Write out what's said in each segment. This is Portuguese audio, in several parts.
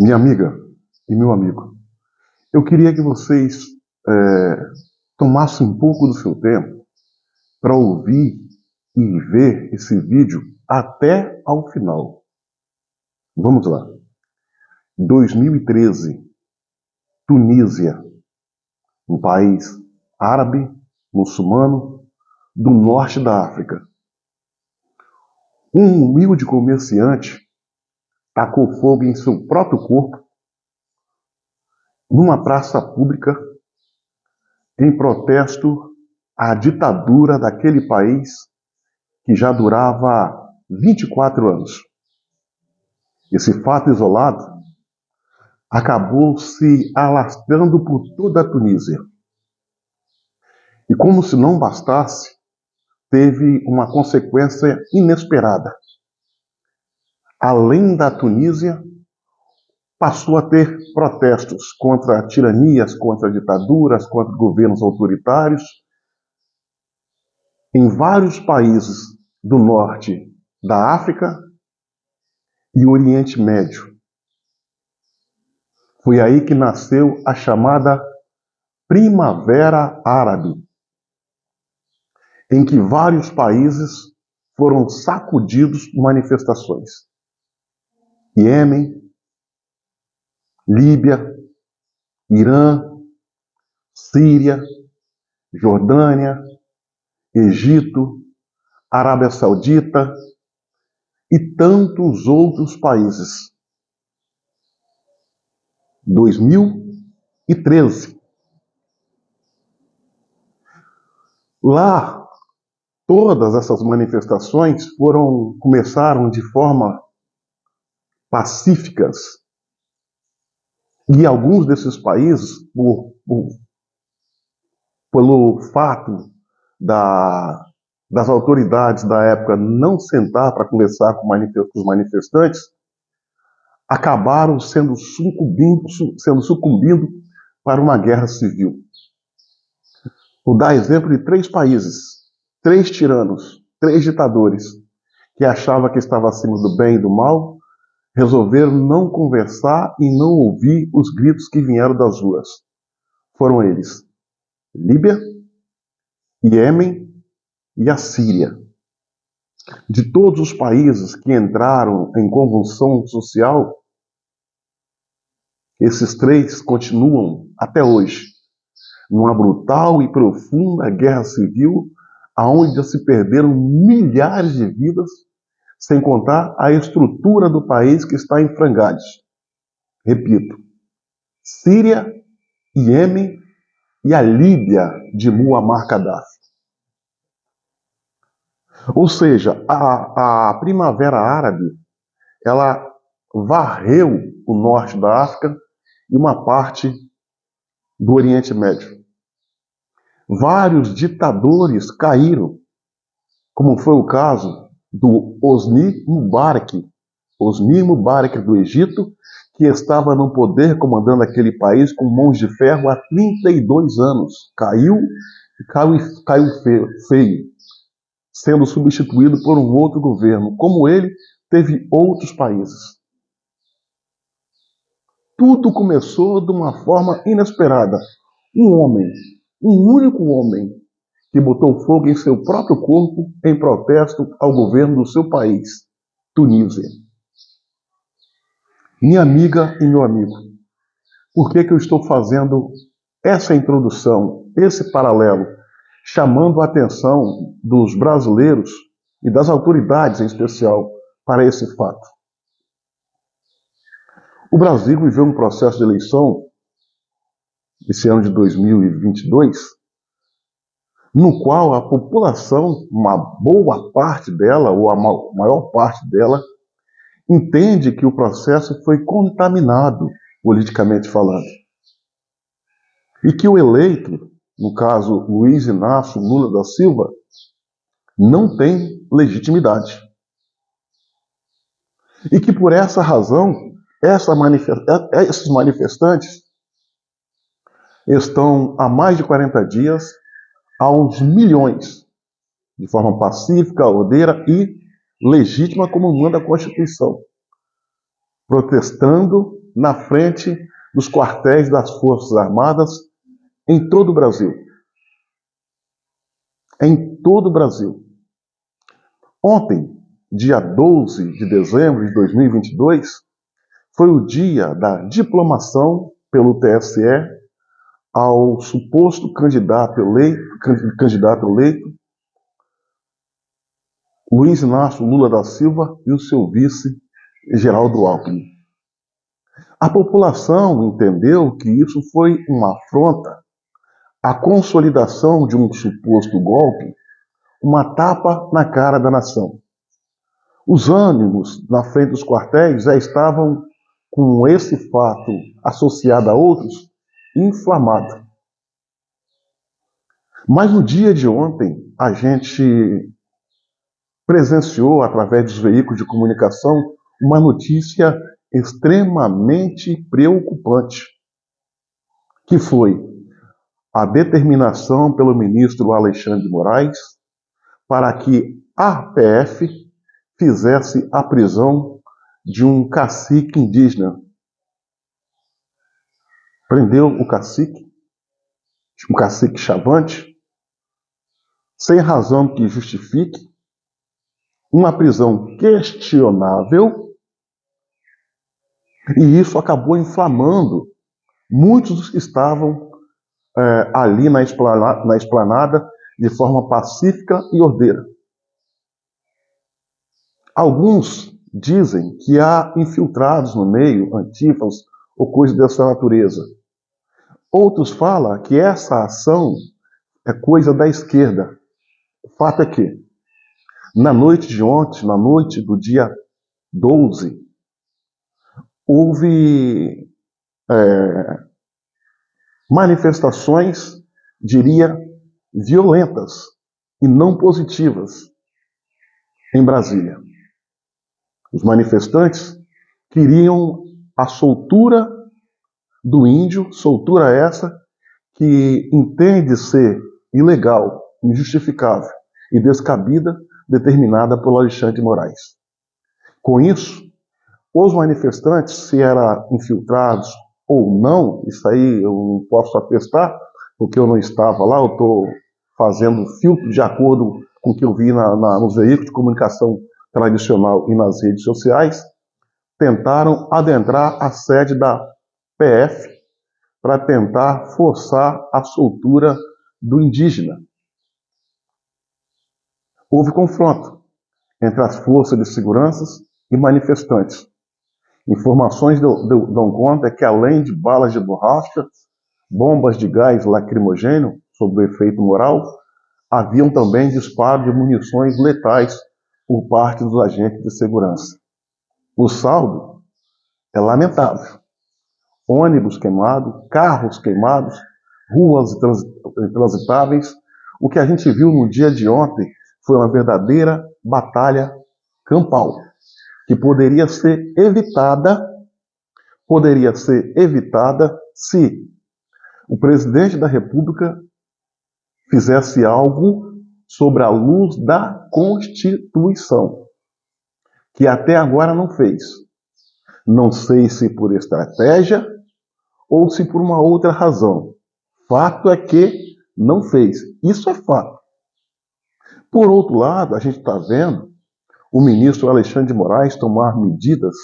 Minha amiga e meu amigo, eu queria que vocês tomassem um pouco do seu tempo para ouvir e ver esse vídeo até ao final. Vamos lá. 2013, Tunísia, um país árabe, muçulmano, do norte da África. Um humilde comerciante tacou fogo em seu próprio corpo numa praça pública em protesto à ditadura daquele país que já durava 24 anos. Esse fato isolado acabou se alastrando por toda a Tunísia. E como se não bastasse, teve uma consequência inesperada. Além da Tunísia, passou a ter protestos contra tiranias, contra ditaduras, contra governos autoritários em vários países do norte da África e Oriente Médio. Foi aí que nasceu a chamada Primavera Árabe, em que vários países foram sacudidos por manifestações. Iêmen, Líbia, Irã, Síria, Jordânia, Egito, Arábia Saudita e tantos outros países. 2013. Lá, todas essas manifestações começaram de forma pacíficas. E alguns desses países, pelo fato das autoridades da época não sentar para conversar com os manifestantes, acabaram sendo sucumbindo para uma guerra civil. Vou dar exemplo de 3 países, 3 tiranos, 3 ditadores, que achavam que estavam acima do bem e do mal, resolveram não conversar e não ouvir os gritos que vieram das ruas. Foram eles: Líbia, Iêmen e a Síria. De todos os países que entraram em convulsão social, esses 3 continuam até hoje numa brutal e profunda guerra civil, aonde já se perderam milhares de vidas, sem contar a estrutura do país que está em frangalhos. Repito: Síria, Iêmen e a Líbia de Muammar Gaddafi. Ou seja, a Primavera Árabe, ela varreu o norte da África e uma parte do Oriente Médio. Vários ditadores caíram, como foi o caso do Hosni Mubarak do Egito, que estava no poder comandando aquele país com mãos de ferro há 32 anos. Caiu feio, sendo substituído por um outro governo. Como ele, teve outros países. Tudo começou de uma forma inesperada. Um único homem, que botou fogo em seu próprio corpo em protesto ao governo do seu país, Tunísia. Minha amiga e meu amigo, por que eu estou fazendo essa introdução, esse paralelo, chamando a atenção dos brasileiros e das autoridades em especial para esse fato? O Brasil viveu um processo de eleição esse ano de 2022, no qual a população, uma boa parte dela, ou a maior parte dela, entende que o processo foi contaminado, politicamente falando. E que o eleito, no caso Luiz Inácio Lula da Silva, não tem legitimidade. E que por essa razão, esses manifestantes estão há mais de 40 dias, aos milhões, de forma pacífica, ordeira e legítima, como manda a Constituição, protestando na frente dos quartéis das Forças Armadas em todo o Brasil. Em todo o Brasil. Ontem, dia 12 de dezembro de 2022, foi o dia da diplomação pelo TSE ao suposto candidato eleito Luiz Inácio Lula da Silva e o seu vice, Geraldo Alckmin. A população entendeu que isso foi uma afronta à consolidação de um suposto golpe, uma tapa na cara da nação. Os ânimos na frente dos quartéis já estavam, com esse fato associado a outros, inflamados. Mas no dia de ontem, a gente presenciou, através dos veículos de comunicação, uma notícia extremamente preocupante, que foi a determinação pelo ministro Alexandre de Moraes para que a PF fizesse a prisão de um cacique indígena. Prendeu o cacique, um cacique Chavante, sem razão que justifique, uma prisão questionável, e isso acabou inflamando muitos dos que estavam ali na esplanada de forma pacífica e ordeira. Alguns dizem que há infiltrados no meio, antifas ou coisas dessa natureza. Outros falam que essa ação é coisa da esquerda. O fato é que, na noite de ontem, na noite do dia 12, houve manifestações, diria, violentas e não positivas em Brasília. Os manifestantes queriam a soltura do índio, soltura essa que entende ser ilegal, injustificável e descabida, determinada por Alexandre de Moraes. Com isso, os manifestantes, se eram infiltrados ou não, isso aí eu não posso atestar, porque eu não estava lá, eu estou fazendo filtro de acordo com o que eu vi nos veículos de comunicação tradicional e nas redes sociais, tentaram adentrar a sede da PF para tentar forçar a soltura do indígena. Houve confronto entre as forças de segurança e manifestantes. Informações dão conta que, além de balas de borracha, bombas de gás lacrimogêneo, sob o efeito moral, haviam também disparo de munições letais por parte dos agentes de segurança. O saldo é lamentável. Ônibus queimados, carros queimados, ruas intransitáveis. O que a gente viu no dia de ontem foi uma verdadeira batalha campal, que poderia ser evitada se o presidente da República fizesse algo sobre a luz da Constituição, que até agora não fez. Não sei se por estratégia ou se por uma outra razão. Fato é que não fez. Isso é fato. Por outro lado, a gente está vendo o ministro Alexandre de Moraes tomar medidas,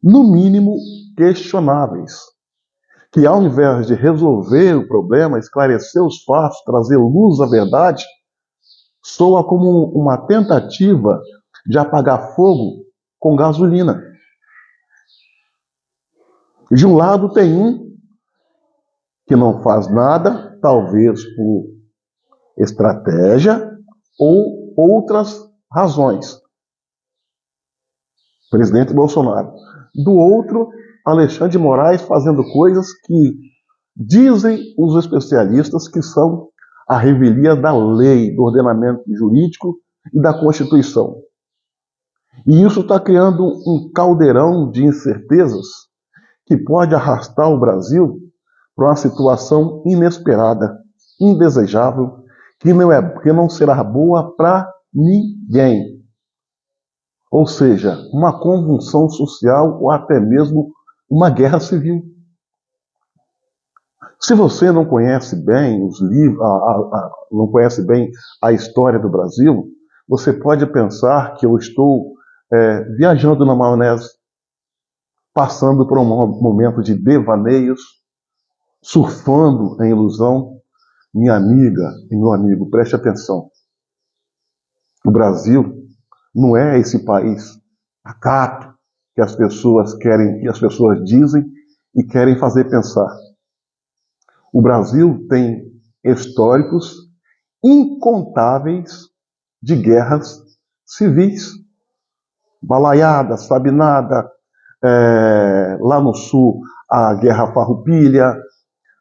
no mínimo, questionáveis, que ao invés de resolver o problema, esclarecer os fatos, trazer luz à verdade, soa como uma tentativa de apagar fogo com gasolina. De um lado tem um que não faz nada, talvez por estratégia ou outras razões. Presidente Bolsonaro. Do outro, Alexandre de Moraes fazendo coisas que dizem os especialistas que são a revelia da lei, do ordenamento jurídico e da Constituição. E isso está criando um caldeirão de incertezas que pode arrastar o Brasil para uma situação inesperada, indesejável, que não será boa para ninguém. Ou seja, uma convulsão social ou até mesmo uma guerra civil. Se você não conhece bem os livros, não conhece bem a história do Brasil, você pode pensar que eu estou viajando na maionese, passando por um momento de devaneios, surfando em ilusão. Minha amiga e meu amigo, preste atenção. O Brasil não é esse país pacato que as pessoas querem, que as pessoas dizem e querem fazer pensar. O Brasil tem históricos incontáveis de guerras civis. Balaiada, Sabinada, lá no sul, a Guerra Farroupilha,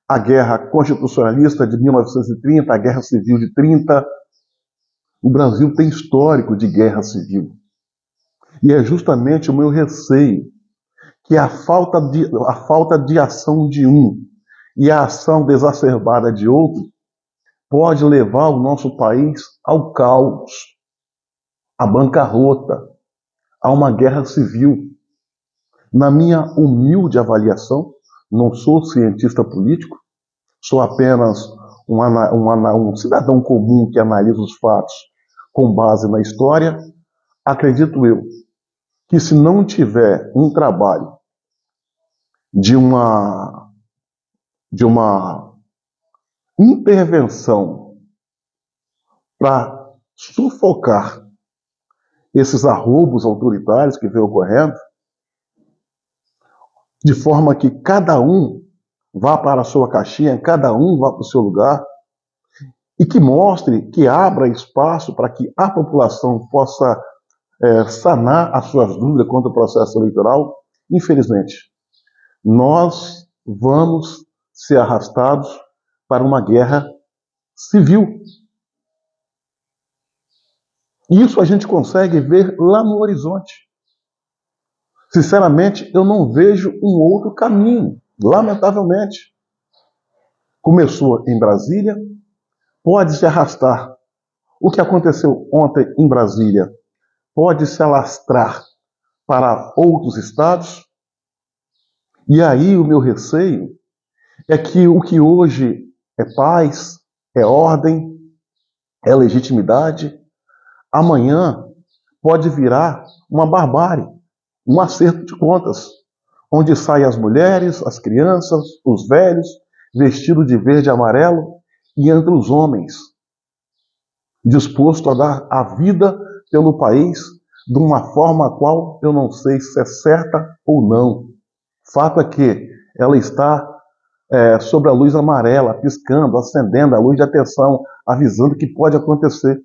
a Guerra Constitucionalista de 1930, a Guerra Civil de 30. O Brasil tem histórico de guerra civil. E é justamente o meu receio que a falta de ação de um e a ação desacerbada de outro pode levar o nosso país ao caos, à bancarrota, a uma guerra civil. Na minha humilde avaliação, não sou cientista político, sou apenas um cidadão comum que analisa os fatos com base na história. Acredito eu que se não tiver um trabalho de uma intervenção para sufocar esses arroubos autoritários que vem ocorrendo, de forma que cada um vá para a sua caixinha, cada um vá para o seu lugar, e que mostre, que abra espaço para que a população possa sanar as suas dúvidas quanto ao processo eleitoral. Infelizmente, nós vamos ser arrastados para uma guerra civil. Isso a gente consegue ver lá no horizonte. Sinceramente, eu não vejo um outro caminho, lamentavelmente. Começou em Brasília, pode se arrastar. O que aconteceu ontem em Brasília pode se alastrar para outros estados. E aí o meu receio é que o que hoje é paz, é ordem, é legitimidade, amanhã pode virar uma barbárie, um acerto de contas, onde saem as mulheres, as crianças, os velhos, vestidos de verde e amarelo, e entram os homens, dispostos a dar a vida pelo país de uma forma a qual eu não sei se é certa ou não. Fato é que ela está sobre a luz amarela, piscando, acendendo a luz de atenção, avisando que pode acontecer.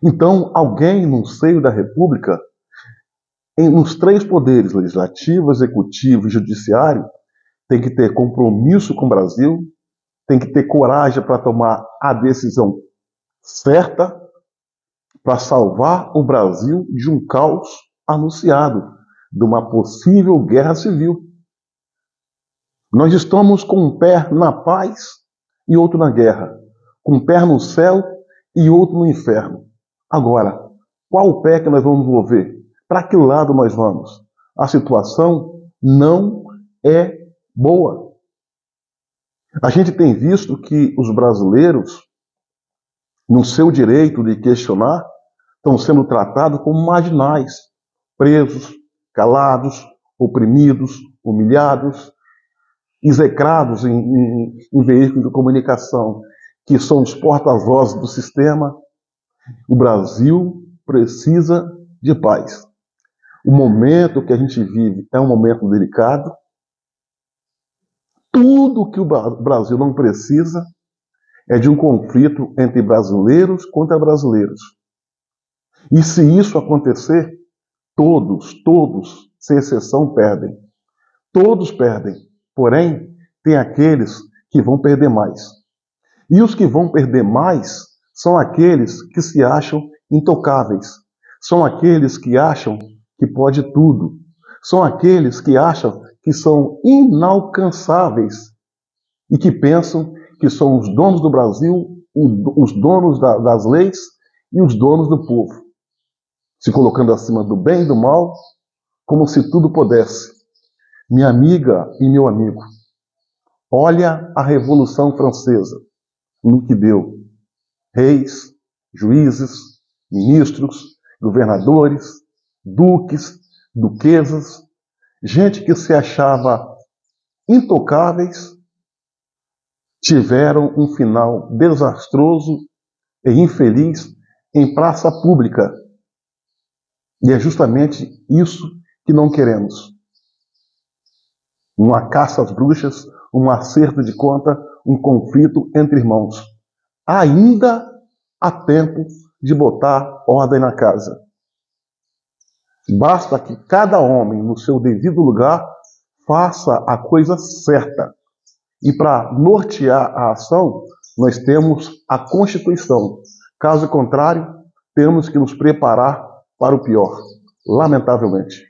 Então, alguém no seio da República, nos três poderes, legislativo, executivo e judiciário, tem que ter compromisso com o Brasil, tem que ter coragem para tomar a decisão certa para salvar o Brasil de um caos anunciado, de uma possível guerra civil. Nós estamos com um pé na paz e outro na guerra, com um pé no céu e outro no inferno. Agora, qual o pé que nós vamos mover? Para que lado nós vamos? A situação não é boa. A gente tem visto que os brasileiros, no seu direito de questionar, estão sendo tratados como marginais, presos, calados, oprimidos, humilhados, execrados em veículos de comunicação que são os porta-vozes do sistema. O Brasil precisa de paz. O momento que a gente vive é um momento delicado. Tudo que o Brasil não precisa é de um conflito entre brasileiros contra brasileiros. E se isso acontecer, todos, sem exceção, perdem. Todos perdem. Porém, tem aqueles que vão perder mais. E os que vão perder mais são aqueles que se acham intocáveis. São aqueles que acham que pode tudo. São aqueles que acham que são inalcançáveis e que pensam que são os donos do Brasil, os donos das leis e os donos do povo, se colocando acima do bem e do mal, como se tudo pudesse Minha amiga e meu amigo, olha a Revolução Francesa, no que deu. Reis, juízes, ministros, governadores, duques, duquesas, gente que se achava intocáveis, tiveram um final desastroso e infeliz em praça pública. E é justamente isso que não queremos. Uma caça às bruxas, um acerto de conta, um conflito entre irmãos. Ainda há tempo de botar ordem na casa. Basta que cada homem, no seu devido lugar, faça a coisa certa. E para nortear a ação, nós temos a Constituição. Caso contrário, temos que nos preparar para o pior, lamentavelmente.